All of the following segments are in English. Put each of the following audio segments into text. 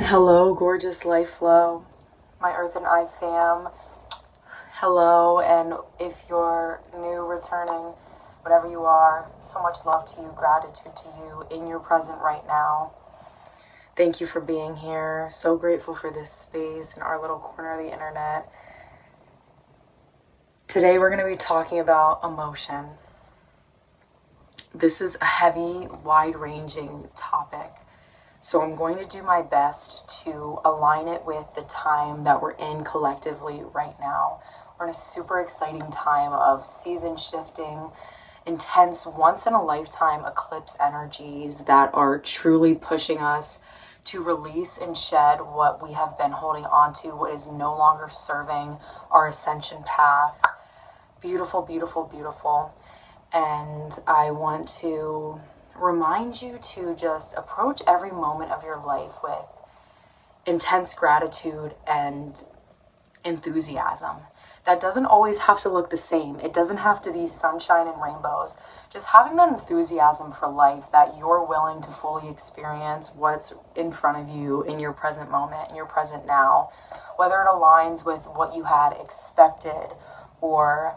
Hello, gorgeous life flow, my Earth and I fam. Hello, and if you're new, returning, whatever you are, so much love to you, gratitude to you in your present right now. Thank you for being here. So grateful for this space in our little corner of the internet. Today we're going to be talking about emotion. This is a heavy, wide-ranging topic. So I'm going to do my best to align it with the time that we're in collectively right now. We're in a super exciting time of season shifting, intense, once-in-a-lifetime eclipse energies that are truly pushing us to release and shed what we have been holding on to, what is no longer serving our ascension path. Beautiful, beautiful, beautiful. And I want to remind you to just approach every moment of your life with intense gratitude and enthusiasm. That doesn't always have to look the same. It doesn't have to be sunshine and rainbows. Just having that enthusiasm for life, that you're willing to fully experience what's in front of you in your present moment, in your present now, whether it aligns with what you had expected or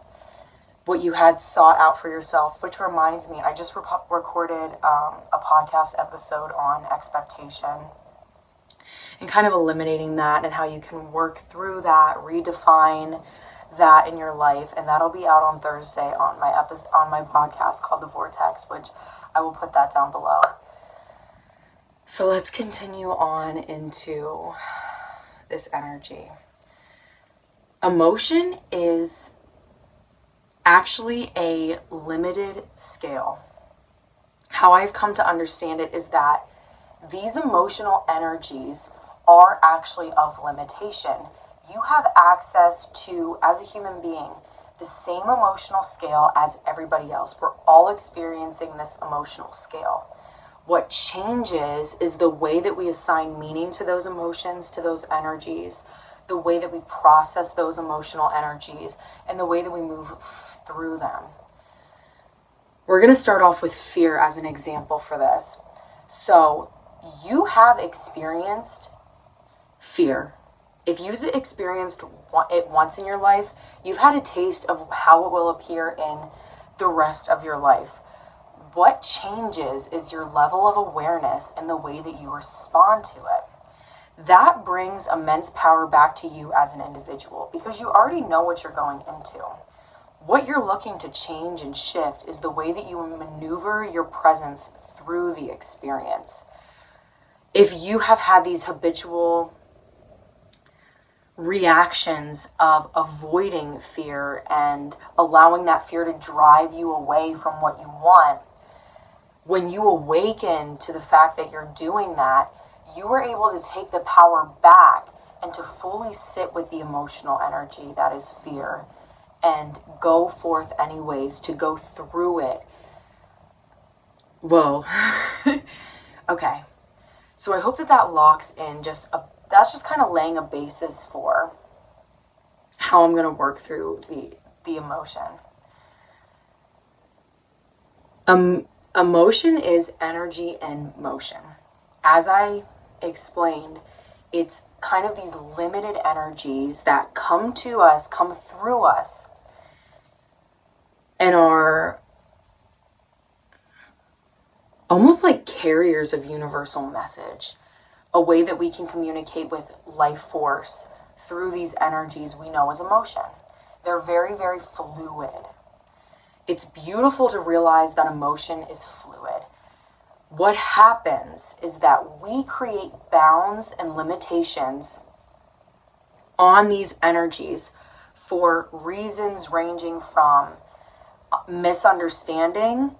what you had sought out for yourself. Which reminds me, I just recorded a podcast episode on expectation and kind of eliminating that and how you can work through that, redefine that in your life, and that'll be out on Thursday on my podcast called The Vortex, which I will put that down below. So let's continue on into this energy. Emotion is actually a limited scale. How I've come to understand it is that these emotional energies are actually of limitation. You have access to, as a human being, the same emotional scale as everybody else. We're all experiencing this emotional scale. What changes is the way that we assign meaning to those emotions, to those energies, the way that we process those emotional energies, and the way that we move through them. We're going to start off with fear as an example for this. So you have experienced fear. If you've experienced it once in your life, you've had a taste of how it will appear in the rest of your life. What changes is your level of awareness and the way that you respond to it. That brings immense power back to you as an individual because you already know what you're going into. What you're looking to change and shift is the way that you maneuver your presence through the experience. If you have had these habitual reactions of avoiding fear and allowing that fear to drive you away from what you want, when you awaken to the fact that you're doing that, you are able to take the power back and to fully sit with the emotional energy that is fear and go forth anyways, to go through it. Whoa. Okay. So I hope that locks in that's just kind of laying a basis for how I'm going to work through the emotion. Emotion is energy and motion. As I explained, it's kind of these limited energies that come through us, and are almost like carriers of universal message, a way that we can communicate with life force through these energies we know as emotion. They're very, very fluid. It's beautiful to realize that emotion is fluid. What happens is that we create bounds and limitations on these energies for reasons ranging from misunderstanding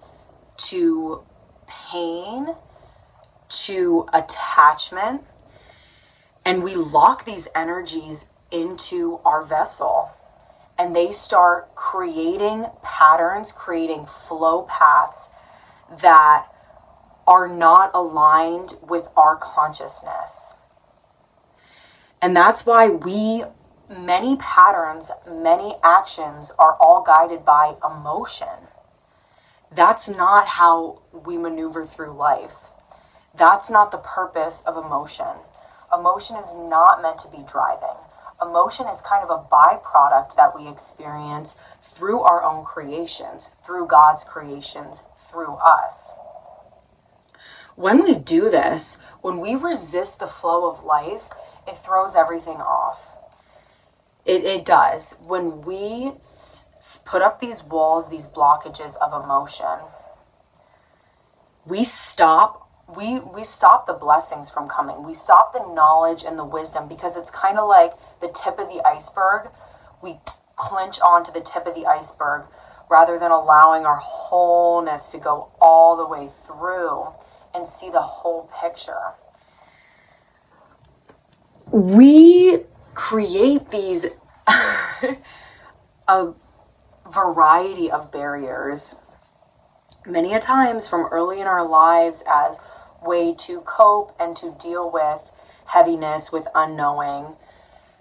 to pain to attachment, and we lock these energies into our vessel, and they start creating patterns, creating flow paths that are not aligned with our consciousness. And that's why many patterns, many actions are all guided by emotion. That's not how we maneuver through life. That's not the purpose of emotion. Emotion is not meant to be driving. Emotion is kind of a byproduct that we experience through our own creations, through God's creations, through us. When we do this, when we resist the flow of life, it throws everything off. It does. When we put up these walls, these blockages of emotion, we stop the blessings from coming. We stop the knowledge and the wisdom, because it's kind of like the tip of the iceberg. We clinch onto the tip of the iceberg rather than allowing our wholeness to go all the way through and see the whole picture. We create these a variety of barriers many a times from early in our lives as way to cope and to deal with heaviness, with unknowing.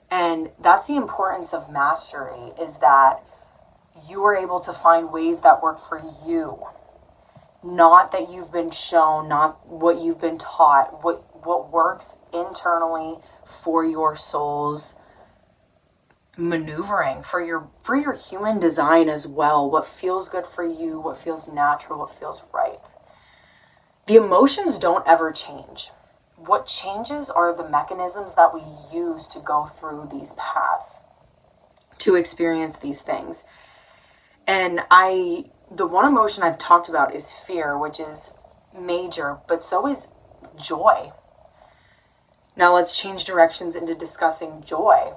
And that's the importance of mastery, is that you are able to find ways that work for you. Not that you've been shown, not what you've been taught, what works internally for your soul's maneuvering, for your human design as well, what feels good for you, what feels natural, what feels right. The emotions don't ever change. What changes are the mechanisms that we use to go through these paths, to experience these things. And the one emotion I've talked about is fear, which is major, but so is joy. Now let's change directions into discussing joy.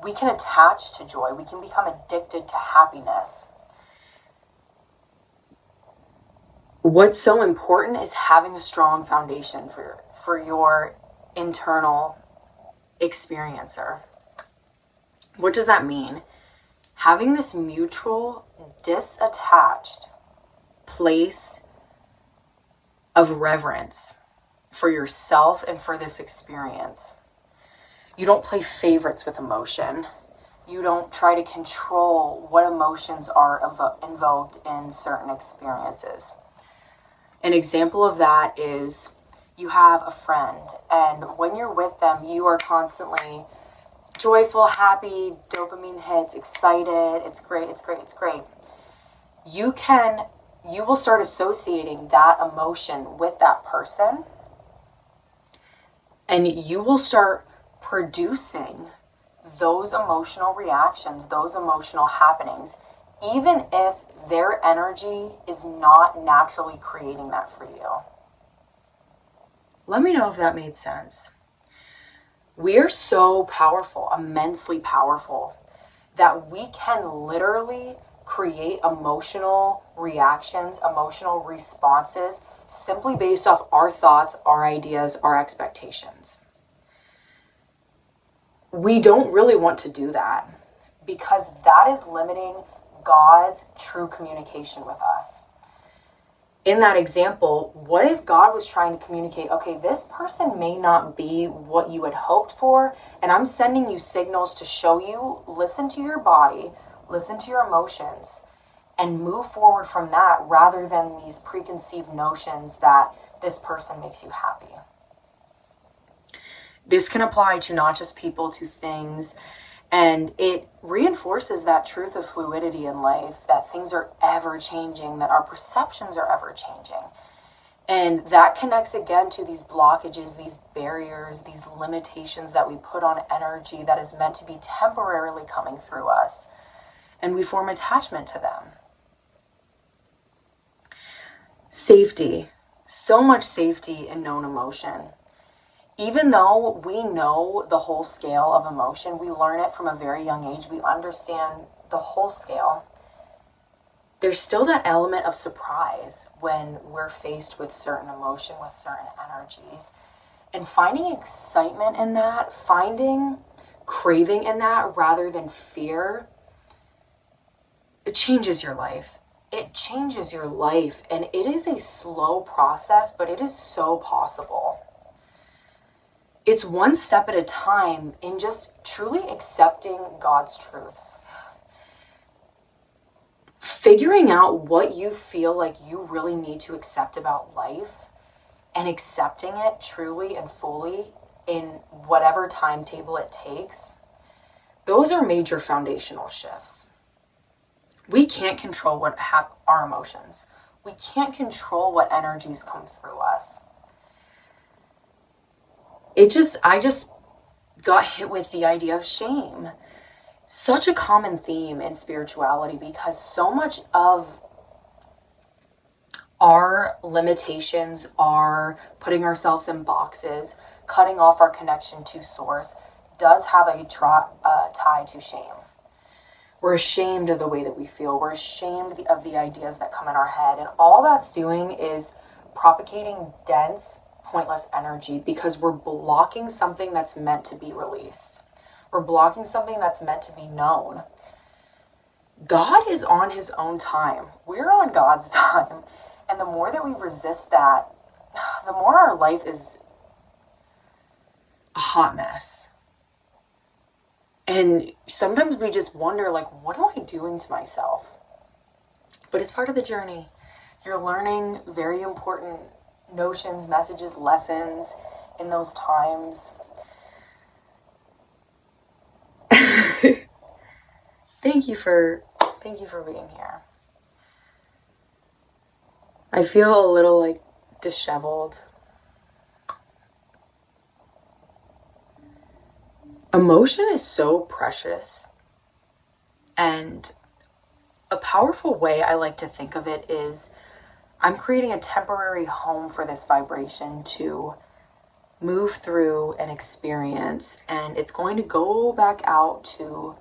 We can attach to joy. We can become addicted to happiness. What's so important is having a strong foundation for your internal experiencer. What does that mean? Having this mutual, disattached place of reverence for yourself and for this experience. You don't play favorites with emotion. You don't try to control what emotions are invoked in certain experiences. An example of that is you have a friend, and when you're with them, you are constantly joyful, happy, dopamine hits, excited, it's great, it's great, it's great. You will start associating that emotion with that person, and you will start producing those emotional reactions, those emotional happenings, even if their energy is not naturally creating that for you. Let me know if that made sense. We are so powerful, immensely powerful, that we can literally create emotional reactions, emotional responses, simply based off our thoughts, our ideas, our expectations. We don't really want to do that, because that is limiting God's true communication with us. In that example, what if God was trying to communicate, okay, this person may not be what you had hoped for, and I'm sending you signals to show you, listen to your body, listen to your emotions, and move forward from that, rather than these preconceived notions that this person makes you happy. This can apply to not just people, to things, and it reinforces that truth of fluidity in life, that things are ever changing, that our perceptions are ever changing. And that connects again to these blockages, these barriers, these limitations that we put on energy that is meant to be temporarily coming through us. And we form attachment to them. Safety. So much safety in known emotion. Even though we know the whole scale of emotion, we learn it from a very young age, we understand the whole scale, there's still that element of surprise when we're faced with certain emotion, with certain energies. And finding excitement in that, finding craving in that rather than fear, it changes your life. It changes your life. And it is a slow process, but it is so possible. It's one step at a time in just truly accepting God's truths. Figuring out what you feel like you really need to accept about life and accepting it truly and fully in whatever timetable it takes, those are major foundational shifts. We can't control our emotions. We can't control what energies come through us. I just got hit with the idea of shame. Such a common theme in spirituality, because so much of our limitations are putting ourselves in boxes, cutting off our connection to source, does have a tie to shame. We're ashamed of the way that we feel. We're ashamed of the ideas that come in our head. And all that's doing is propagating dense, pointless energy, because we're blocking something that's meant to be released. We're blocking something that's meant to be known. God is on his own time. We're on God's time. And the more that we resist that, the more our life is a hot mess. And sometimes we just wonder, like, what am I doing to myself? But it's part of the journey. You're learning very important notions, messages, lessons in those times. Thank you for being here. I feel a little like disheveled. Emotion is so precious, and a powerful way I like to think of it is I'm creating a temporary home for this vibration to move through and experience, and it's going to go back out to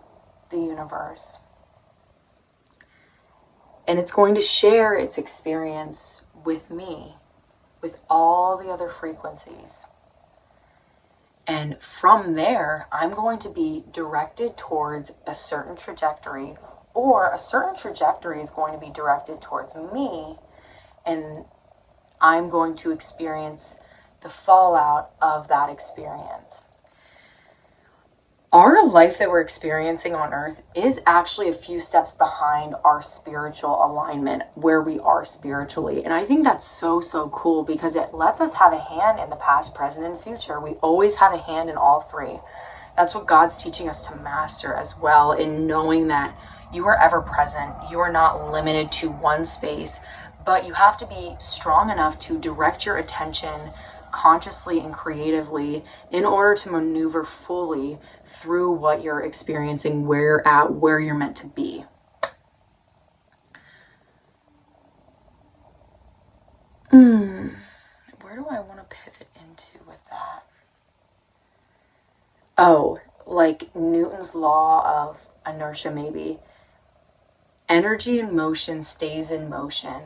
the universe. And it's going to share its experience with me, with all the other frequencies. And from there, I'm going to be directed towards a certain trajectory, or a certain trajectory is going to be directed towards me, and I'm going to experience the fallout of that experience. Our life that we're experiencing on earth is actually a few steps behind our spiritual alignment, where we are spiritually. And I think that's so, so cool, because it lets us have a hand in the past, present, and future. We always have a hand in all three. That's what God's teaching us to master as well, in knowing that you are ever present. You are not limited to one space, but you have to be strong enough to direct your attention consciously and creatively in order to maneuver fully through what you're experiencing, where you're at, where you're meant to be. Where do I want to pivot into with that? Oh, like Newton's law of inertia, maybe. Energy in motion stays in motion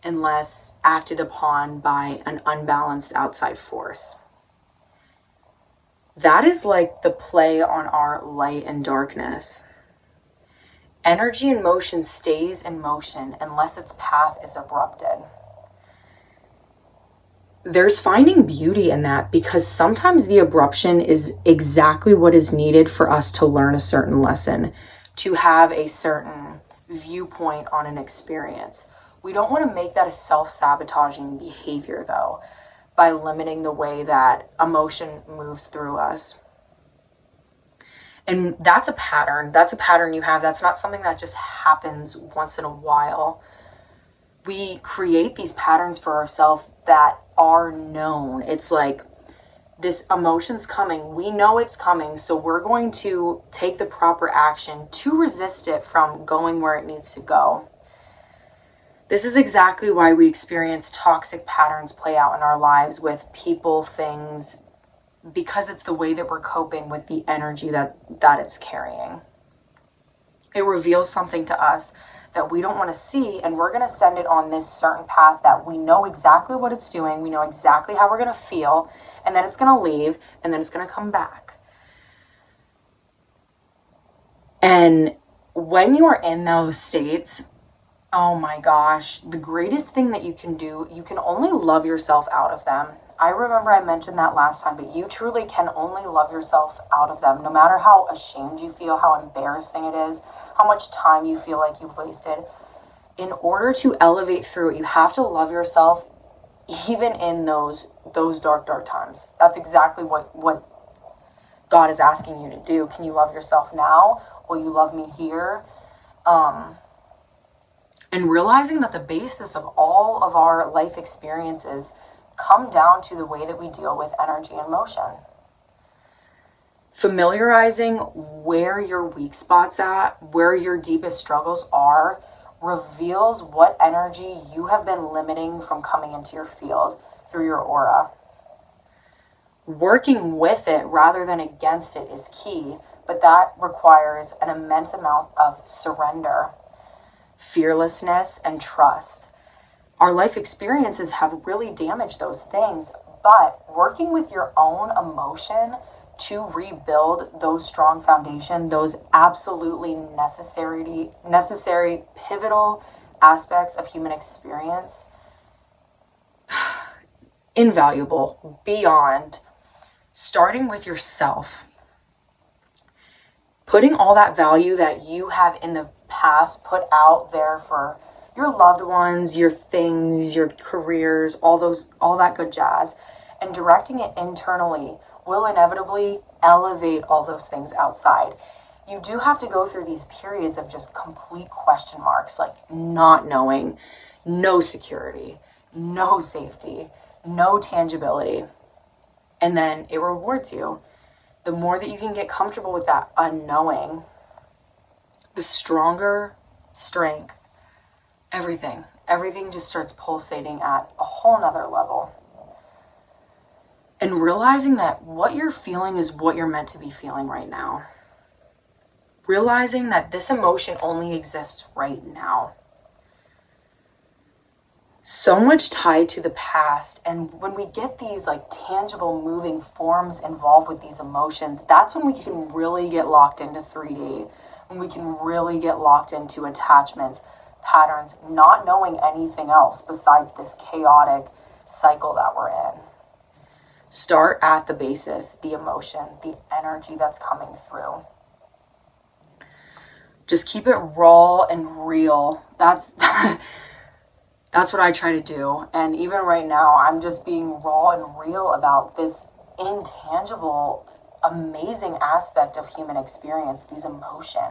unless acted upon by an unbalanced outside force. That is like the play on our light and darkness. Energy in motion stays in motion unless its path is abrupted. There's finding beauty in that, because sometimes the abruption is exactly what is needed for us to learn a certain lesson, to have a certain viewpoint on an experience. We don't want to make that a self-sabotaging behavior, though, by limiting the way that emotion moves through us. And that's a pattern. That's a pattern you have. That's not something that just happens once in a while. We create these patterns for ourselves that are known. It's like, this emotion's coming. We know it's coming, so we're going to take the proper action to resist it from going where it needs to go. This is exactly why we experience toxic patterns play out in our lives with people, things, because it's the way that we're coping with the energy that it's carrying. It reveals something to us that we don't want to see, and we're going to send it on this certain path that we know exactly what it's doing, we know exactly how we're going to feel, and then it's going to leave, and then it's going to come back. And when you are in those states, oh my gosh, the greatest thing that you can do, you can only love yourself out of them. I remember I mentioned that last time, but you truly can only love yourself out of them, no matter how ashamed you feel, how embarrassing it is, how much time you feel like you've wasted. In order to elevate through it, you have to love yourself even in those dark times. That's exactly what God is asking you to do. Can you love yourself now? Will you love me here? And realizing that the basis of all of our life experiences come down to the way that we deal with energy and motion. Familiarizing where your weak spots at, where your deepest struggles are, reveals what energy you have been limiting from coming into your field through your aura. Working with it rather than against it is key, but that requires an immense amount of surrender, fearlessness, and trust. Our life experiences have really damaged those things, but working with your own emotion to rebuild those strong foundation, those absolutely necessary pivotal aspects of human experience, invaluable, beyond. Starting with yourself, putting all that value that you have in the past put out there for your loved ones, your things, your careers, all that good jazz, and directing it internally will inevitably elevate all those things outside. You do have to go through these periods of just complete question marks, like not knowing, no security, no safety, no tangibility. And then it rewards you. The more that you can get comfortable with that unknowing, the stronger strength, everything just starts pulsating at a whole nother level. And realizing that what you're feeling is what you're meant to be feeling right now. Realizing that this emotion only exists right now. So much tied to the past, and when we get these like tangible moving forms involved with these emotions, that's when we can really get locked into 3D, when we can really get locked into attachments, patterns, not knowing anything else besides this chaotic cycle that we're in. Start at the basis, the emotion, the energy that's coming through. Just keep it raw and real. That's what I try to do. And even right now, I'm just being raw and real about this intangible, amazing aspect of human experience, these emotion.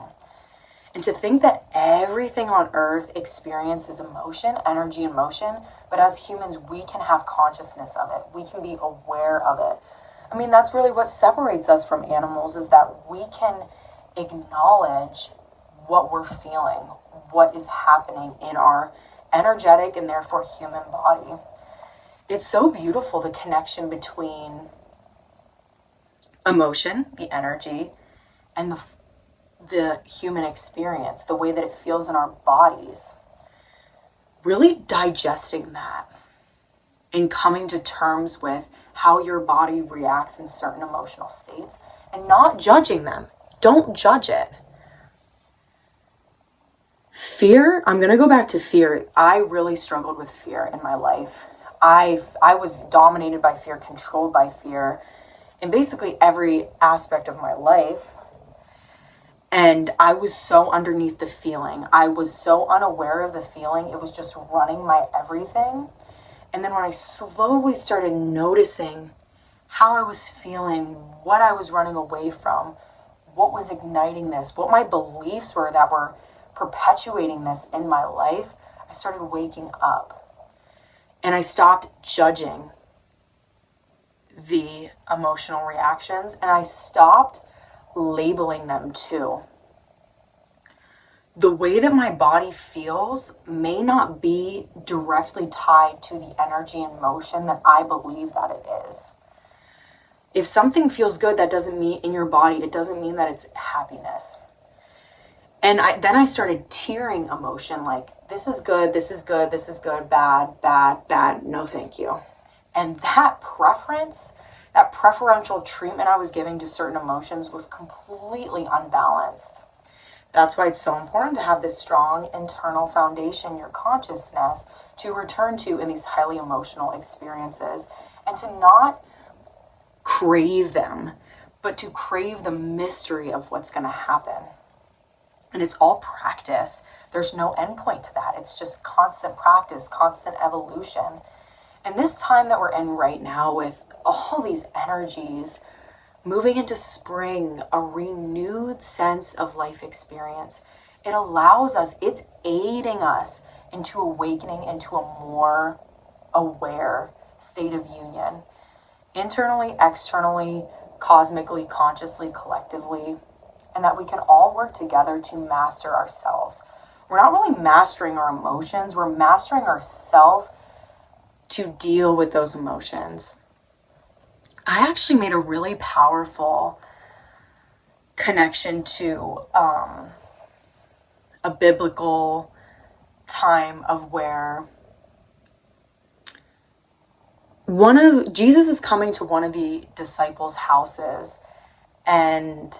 And to think that everything on earth experiences emotion, energy and motion, but as humans, we can have consciousness of it. We can be aware of it. I mean, that's really what separates us from animals, is that we can acknowledge what we're feeling, what is happening in our energetic and therefore human body. It's so beautiful, the connection between emotion, the energy, and the human experience, the way that it feels in our bodies. Really digesting that and coming to terms with how your body reacts in certain emotional states and not judging them. Don't judge it. Fear, I'm going to go back to fear. I really struggled with fear in my life. I was dominated by fear, controlled by fear in basically every aspect of my life. And I was so underneath the feeling. I was so unaware of the feeling. It was just running my everything. And then when I slowly started noticing how I was feeling, what I was running away from, what was igniting this, what my beliefs were that were perpetuating this in my life, I started waking up. And I stopped judging the emotional reactions, and I stopped labeling them too. The way that my body feels may not be directly tied to the energy and motion that I believe that it is. If something feels good, that doesn't mean in your body, it doesn't mean that it's happiness. And then I started tiering emotion, like, this is good, this is good, this is good, bad, bad, bad, no thank you. And that preference, that preferential treatment I was giving to certain emotions was completely unbalanced. That's why it's so important to have this strong internal foundation, your consciousness, to return to in these highly emotional experiences, and to not crave them, but to crave the mystery of what's going to happen. And it's all practice. There's no endpoint to that. It's just constant practice, constant evolution. And this time that we're in right now with all these energies moving into spring, a renewed sense of life experience, it allows us, it's aiding us into awakening into a more aware state of union, internally, externally, cosmically, consciously, collectively, and that we can all work together to master ourselves. We're not really mastering our emotions, we're mastering ourselves to deal with those emotions. I actually made a really powerful connection to a biblical time of where Jesus is coming to one of the disciples' houses, and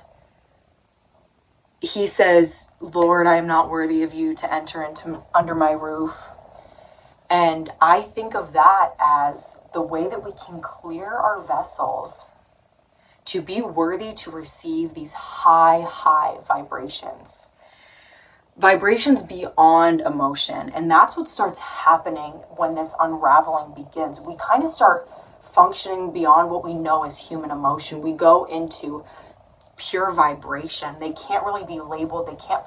he says, "Lord, I am not worthy of you to enter into under my roof." And I think of that as the way that we can clear our vessels to be worthy to receive these high, high vibrations. Vibrations beyond emotion. And that's what starts happening when this unraveling begins. We kind of start functioning beyond what we know as human emotion. We go into pure vibration. They can't really be labeled. They can't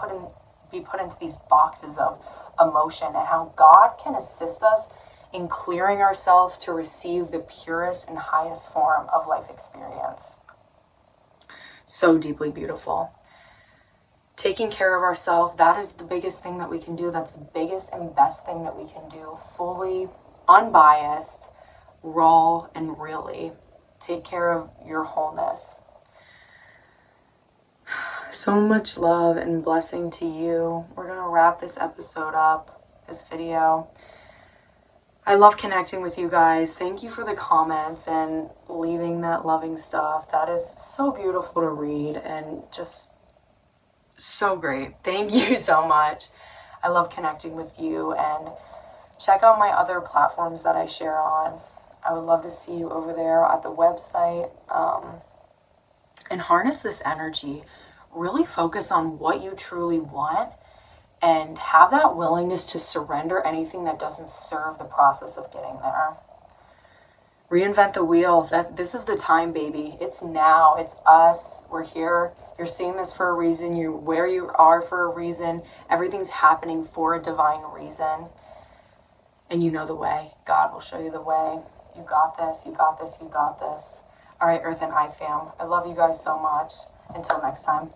be put into these boxes of emotion, and how God can assist us in clearing ourselves to receive the purest and highest form of life experience. So deeply beautiful. Taking care of ourselves, that is the biggest thing that we can do. That's the biggest and best thing that we can do. Fully unbiased, raw, and really take care of your wholeness. So much love and blessing to you. We're going to wrap this episode up, this video. I love connecting with you guys. Thank you for the comments and leaving that loving stuff. That is so beautiful to read and just so great. Thank you so much. I love connecting with you, and check out my other platforms that I share on. I would love to see you over there at the website, and harness this energy. Really focus on what you truly want and have that willingness to surrender anything that doesn't serve the process of getting there. Reinvent the wheel. This is the time, baby. It's now. It's us. We're here. You're seeing this for a reason. You're where you are for a reason. Everything's happening for a divine reason. And you know the way. God will show you the way. You got this. You got this. You got this. All right, Earth and I fam. I love you guys so much. Until next time.